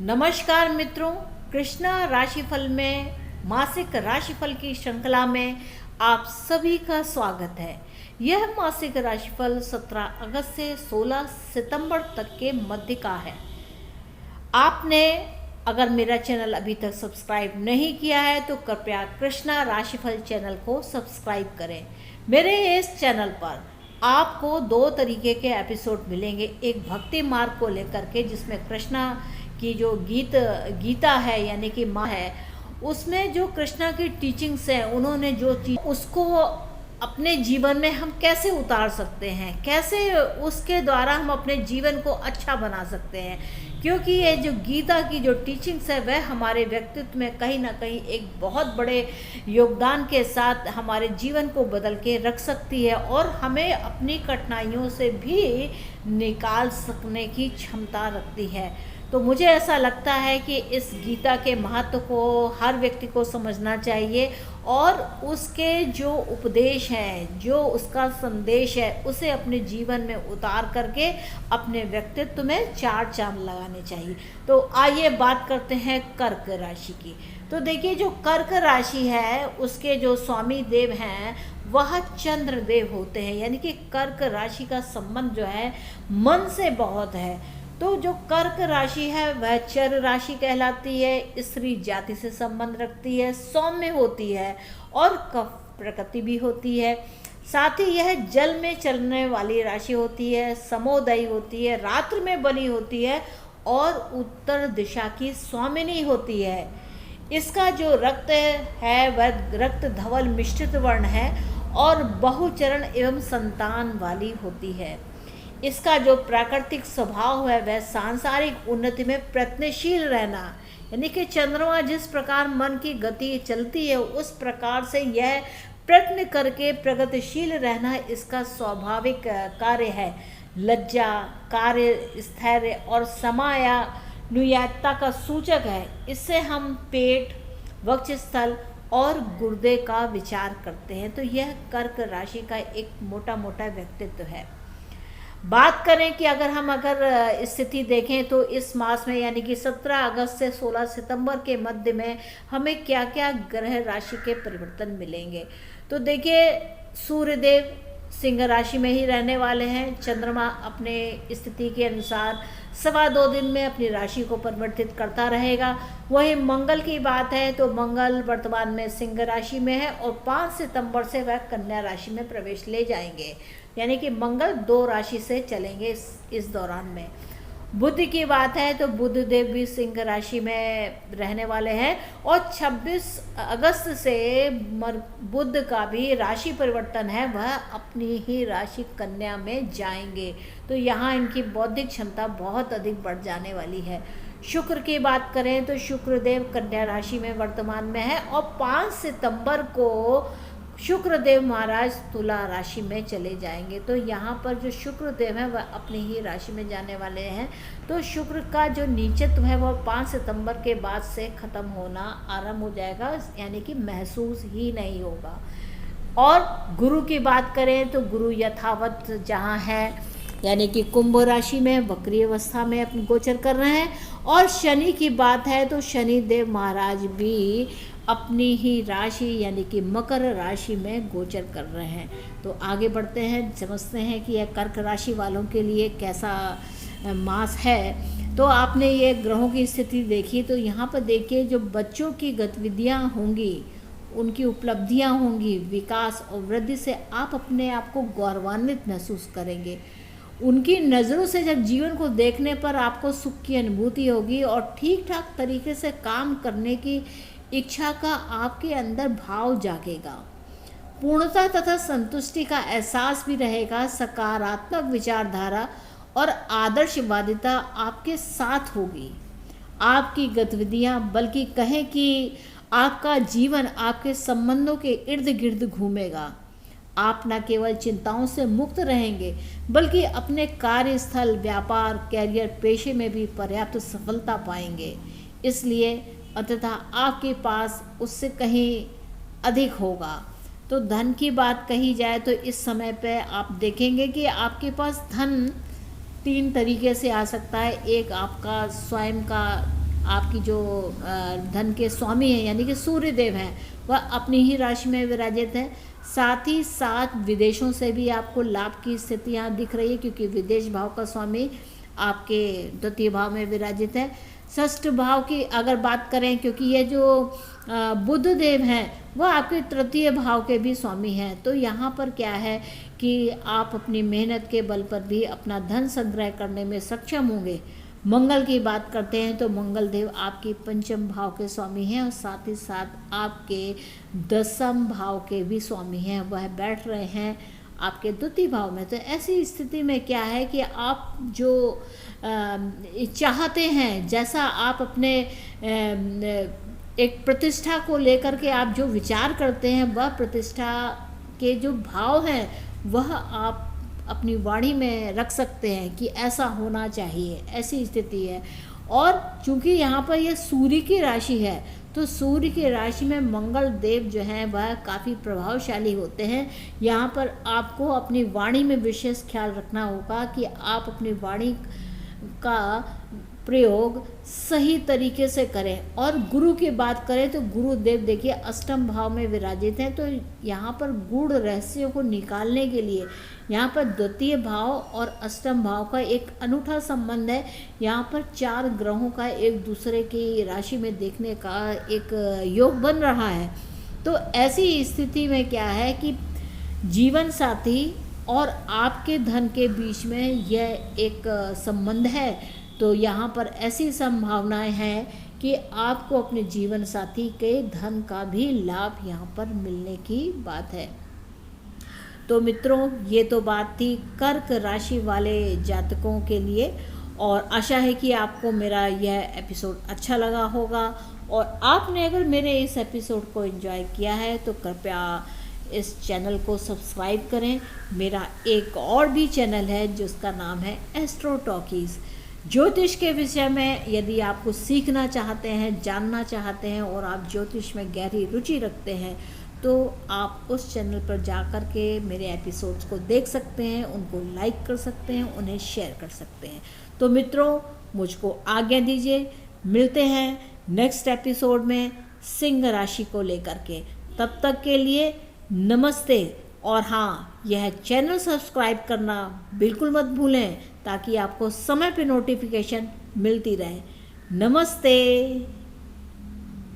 नमस्कार मित्रों, कृष्णा राशिफल में मासिक राशिफल की श्रृंखला में आप सभी का स्वागत है। यह मासिक राशिफल 17 अगस्त से 16 सितंबर तक के मध्य का है। आपने अगर मेरा चैनल अभी तक सब्सक्राइब नहीं किया है तो कृपया कृष्णा राशिफल चैनल को सब्सक्राइब करें। मेरे इस चैनल पर आपको दो तरीके के एपिसोड मिलेंगे, एक भक्ति मार्ग को लेकर के जिसमें कृष्णा की जो गीता है यानी कि माँ है, उसमें जो कृष्णा की टीचिंग्स हैं, उन्होंने जो चीज उसको अपने जीवन में हम कैसे उतार सकते हैं, कैसे उसके द्वारा हम अपने जीवन को अच्छा बना सकते हैं, क्योंकि ये जो गीता की जो टीचिंग्स है वह हमारे व्यक्तित्व में कहीं ना कहीं एक बहुत बड़े योगदान के साथ हमारे जीवन को बदल के रख सकती है और हमें अपनी कठिनाइयों से भी निकाल सकने की क्षमता रखती है। तो मुझे ऐसा लगता है कि इस गीता के महत्व को हर व्यक्ति को समझना चाहिए और उसके जो उपदेश हैं, जो उसका संदेश है, उसे अपने जीवन में उतार करके अपने व्यक्तित्व में चार चांद लगाने चाहिए। तो आइए बात करते हैं कर्क राशि की। तो देखिए, जो कर्क राशि है उसके जो स्वामी देव हैं वह चंद्र देव होते हैं, यानी कि कर्क राशि का संबंध जो है मन से बहुत है। तो जो कर्क राशि है वह चर राशि कहलाती है, स्त्री जाति से संबंध रखती है, सौम्य होती है और कफ प्रकृति भी होती है। साथ ही यह जल में चलने वाली राशि होती है, समोदयी होती है, रात्र में बनी होती है और उत्तर दिशा की स्वामिनी होती है। इसका जो रक्त है वह रक्त धवल मिश्रित वर्ण है और बहुचरण एवं संतान वाली होती है। इसका जो प्राकृतिक स्वभाव है वह सांसारिक उन्नति में प्रयत्नशील रहना, यानी कि चंद्रमा जिस प्रकार मन की गति चलती है उस प्रकार से यह प्रयत्न करके प्रगतिशील रहना इसका स्वाभाविक कार्य है। लज्जा, कार्य स्थैर्य और समानुयातता का सूचक है। इससे हम पेट, वक्षस्थल और गुर्दे का विचार करते हैं। तो यह कर्क राशि का एक मोटा मोटा व्यक्तित्व है। बात करें कि अगर स्थिति देखें तो इस मास में यानी कि 17 अगस्त से 16 सितंबर के मध्य में हमें क्या क्या ग्रह राशि के परिवर्तन मिलेंगे। तो देखिए, सूर्यदेव सिंह राशि में ही रहने वाले हैं। चंद्रमा अपने स्थिति के अनुसार 2.25 दिन में अपनी राशि को परिवर्तित करता रहेगा। वहीं मंगल की बात है तो मंगल वर्तमान में सिंह राशि में है और 5 सितंबर से वह कन्या राशि में प्रवेश ले जाएंगे, यानी कि मंगल 2 राशि से चलेंगे इस दौरान में। बुध की बात है तो बुध देव भी सिंह राशि में रहने वाले हैं और 26 अगस्त से बुध का भी राशि परिवर्तन है, वह अपनी ही राशि कन्या में जाएंगे। तो यहाँ इनकी बौद्धिक क्षमता बहुत अधिक बढ़ जाने वाली है। शुक्र की बात करें तो शुक्रदेव कन्या राशि में वर्तमान में है और 5 सितंबर को शुक्रदेव महाराज तुला राशि में चले जाएंगे। तो यहाँ पर जो शुक्रदेव है वह अपनी ही राशि में जाने वाले हैं। तो शुक्र का जो नीचत्व है वह 5 सितंबर के बाद से ख़त्म होना आरंभ हो जाएगा, यानी कि महसूस ही नहीं होगा। और गुरु की बात करें तो गुरु यथावत जहाँ है, यानी कि कुंभ राशि में वक्री अवस्था में अपने गोचर कर रहे हैं। और शनि की बात है तो शनि देव महाराज भी अपनी ही राशि यानी कि मकर राशि में गोचर कर रहे हैं। तो आगे बढ़ते हैं, समझते हैं कि यह कर्क राशि वालों के लिए कैसा मास है। तो आपने ये ग्रहों की स्थिति देखी, तो यहाँ पर देखिए जो बच्चों की गतिविधियाँ होंगी, उनकी उपलब्धियाँ होंगी, विकास और वृद्धि से आप अपने आप को गौरवान्वित महसूस करेंगे। उनकी नज़रों से जब जीवन को देखने पर आपको सुख की अनुभूति होगी और ठीक ठाक तरीके से काम करने की इच्छा का आपके अंदर भाव जागेगा। पूर्णता तथा संतुष्टि का एहसास भी रहेगा। सकारात्मक विचारधारा और आदर्शवादिता आपके साथ होगी। आपकी गतिविधियां, बल्कि कहें कि आपका जीवन आपके संबंधों के इर्द गिर्द घूमेगा। आप न केवल चिंताओं से मुक्त रहेंगे बल्कि अपने कार्यस्थल, व्यापार, कैरियर, पेशे में भी पर्याप्त सफलता पाएंगे। इसलिए अंततः आपके पास उससे कहीं अधिक होगा। तो धन की बात कही जाए तो इस समय पे आप देखेंगे कि आपके पास धन 3 तरीके से आ सकता है। एक आपका स्वयं का आपकी जो धन के स्वामी हैं यानी कि सूर्य देव हैं वह अपनी ही राशि में विराजित हैं। साथ ही साथ विदेशों से भी आपको लाभ की स्थितियाँ दिख रही है, क्योंकि विदेश भाव का स्वामी आपके द्वितीय भाव में विराजित है। षष्ठ भाव की अगर बात करें, क्योंकि ये जो बुध देव हैं वह आपके तृतीय भाव के भी स्वामी हैं, तो यहाँ पर क्या है कि आप अपनी मेहनत के बल पर भी अपना धन संग्रह करने में सक्षम होंगे। मंगल की बात करते हैं तो मंगल देव आपकी पंचम भाव के स्वामी हैं और साथ ही साथ आपके दसम भाव के भी स्वामी हैं, वह बैठ रहे हैं आपके द्वितीय भाव में। तो ऐसी स्थिति में क्या है कि आप जो चाहते हैं, जैसा आप अपने एक प्रतिष्ठा को लेकर के आप जो विचार करते हैं, वह प्रतिष्ठा के जो भाव हैं वह आप अपनी वाणी में रख सकते हैं कि ऐसा होना चाहिए, ऐसी स्थिति है। और चूंकि यहाँ पर यह सूर्य की राशि है, तो सूर्य की राशि में मंगल देव जो हैं वह काफ़ी प्रभावशाली होते हैं। यहाँ पर आपको अपनी वाणी में विशेष ख्याल रखना होगा कि आप अपनी वाणी का प्रयोग सही तरीके से करें। और गुरु की बात करें तो गुरुदेव देखिए अष्टम भाव में विराजित हैं, तो यहाँ पर गूढ़ रहस्यों को निकालने के लिए यहाँ पर द्वितीय भाव और अष्टम भाव का एक अनूठा संबंध है। यहाँ पर 4 ग्रहों का एक दूसरे की राशि में देखने का एक योग बन रहा है। तो ऐसी स्थिति में क्या है कि जीवन साथी और आपके धन के बीच में यह एक संबंध है। तो यहाँ पर ऐसी संभावनाएं हैं कि आपको अपने जीवन साथी के धन का भी लाभ यहाँ पर मिलने की बात है। तो मित्रों, ये तो बात थी कर्क राशि वाले जातकों के लिए, और आशा है कि आपको मेरा यह एपिसोड अच्छा लगा होगा। और आपने अगर मेरे इस एपिसोड को एंजॉय किया है तो कृपया इस चैनल को सब्सक्राइब करें। मेरा एक और भी चैनल है जिसका नाम है एस्ट्रो टॉकीज़। ज्योतिष के विषय में यदि आप कुछ सीखना चाहते हैं, जानना चाहते हैं और आप ज्योतिष में गहरी रुचि रखते हैं, तो आप उस चैनल पर जा कर के मेरे एपिसोड्स को देख सकते हैं, उनको लाइक कर सकते हैं, उन्हें शेयर कर सकते हैं। तो मित्रों, मुझको आज्ञा दीजिए, मिलते हैं नेक्स्ट एपिसोड में सिंह राशि को लेकर के। तब तक के लिए नमस्ते। और हाँ, यह चैनल सब्सक्राइब करना बिल्कुल मत भूलें ताकि आपको समय पे नोटिफिकेशन मिलती रहे। नमस्ते।